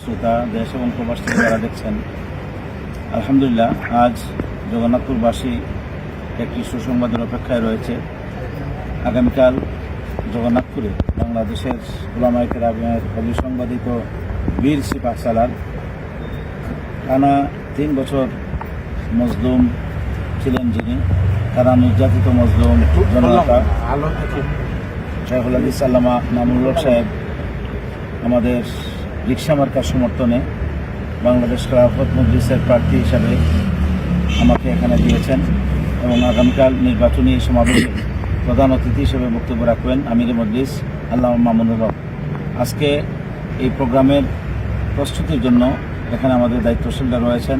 শ্রোতা দেশ এবং প্রবাস থেকে যারা দেখছেন, আলহামদুলিল্লাহ আজ জগন্নাথপুরবাসী একটি সুসংবাদের অপেক্ষায় রয়েছে। আগামীকাল জগন্নাথপুরে বাংলাদেশের উলামায়ে কেরামের অবিসংবাদিত বীর সিপাহ সালার টানা 3 বছর মজলুম ছিলেন, যিনি তারা নির্যাতিত মজলুম জনতা শাইখুল হাদিস আল্লামা মামুনুল হক সাহেব আমাদের রিকশা মার্কার সমর্থনে বাংলাদেশ খেলাফত মজলিসের প্রার্থী হিসাবে আমাকে এখানে দিয়েছেন এবং আগামীকাল নির্বাচনী সমাবেশে প্রধান অতিথি হিসেবে বক্তব্য রাখবেন আমির মজলিস আল্লামা মামুনুল হক। আজকে এই প্রোগ্রামের প্রস্তুতির জন্য এখানে আমাদের দায়িত্বশীলরা রয়েছেন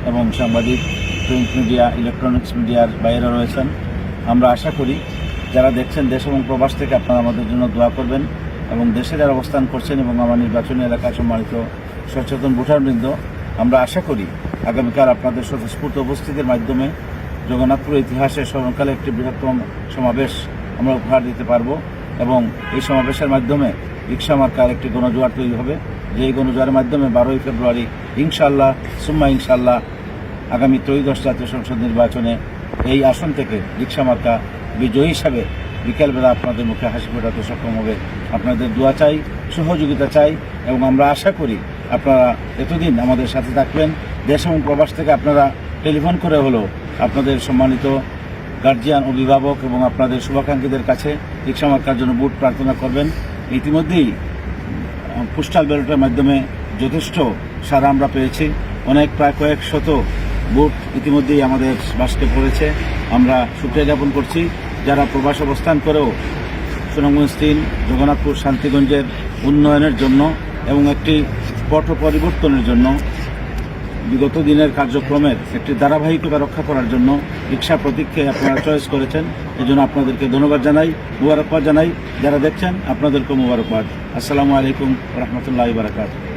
এবং সাংবাদিক, প্রিন্ট মিডিয়া, ইলেকট্রনিক্স মিডিয়ার বাইরে রয়েছেন। আমরা আশা করি যারা দেখছেন দেশ এবং প্রবাস থেকে আপনারা আমাদের জন্য দোয়া করবেন এবং দেশে যারা অবস্থান করছেন এবং আমার নির্বাচনী এলাকার সম্মানিত সচেতন ভোটারবৃন্দ, আমরা আশা করি আগামীকাল আপনাদের স্বতঃস্ফূর্ত উপস্থিতির মাধ্যমে জগন্নাথপুরের ইতিহাসে স্মরণকালে একটি বৃহত্তম সমাবেশ আমরা উপহার দিতে পারব এবং এই সমাবেশের মাধ্যমে রিকশা মার্কার একটি গণজোয়ার তৈরি হবে, যে এই গণজোয়ারের মাধ্যমে 12ই ফেব্রুয়ারি ইনশাআল্লাহ সুম্মা ইনশাআল্লাহ আগামী ত্রয়োদশ জাতীয় সংসদ নির্বাচনে এই আসন থেকে রিকশা মার্কা বিজয়ী হিসাবে বিকেলবেলা আপনাদের মুখে হাসি ফোটাতে সক্ষম হবে। আপনাদের দোয়া চাই, সহযোগিতা চাই এবং আমরা আশা করি আপনারা এতদিন আমাদের সাথে থাকবেন। দেশ এবং প্রবাস থেকে আপনারা টেলিফোন করে হলেও আপনাদের সম্মানিত গার্জিয়ান, অভিভাবক এবং আপনাদের শুভাকাঙ্ক্ষীদের কাছে রিকশা মার্কার জন্য ভোট প্রার্থনা করবেন। ইতিমধ্যেই পোস্টাল ব্যালটের মাধ্যমে যথেষ্ট সাড়া আমরা পেয়েছি। প্রায় কয়েক শত ভোট ইতিমধ্যেই আমাদের বাসকে পড়েছে। আমরা শুকরিয়া জ্ঞাপন করছি যারা প্রবাস অবস্থান করেও সুনামগঞ্জ 3 জগন্নাথপুর শান্তিগঞ্জের উন্নয়নের জন্য এবং একটি পট পরিবর্তনের জন্য বিগত দিনের কার্যক্রমের একটি ধারাবাহিকতা রক্ষা করার জন্য রিকশা প্রতীককে আপনারা চয়েস করেছেন। এজন্য আপনাদেরকে ধন্যবাদ জানাই, মুবারকবাদ জানাই। যারা দেখছেন আপনাদেরকেও মুবারকবাদ। আসসালামু আলাইকুম ওয়া রাহমাতুল্লাহি ওয়া বারাকাতুহু।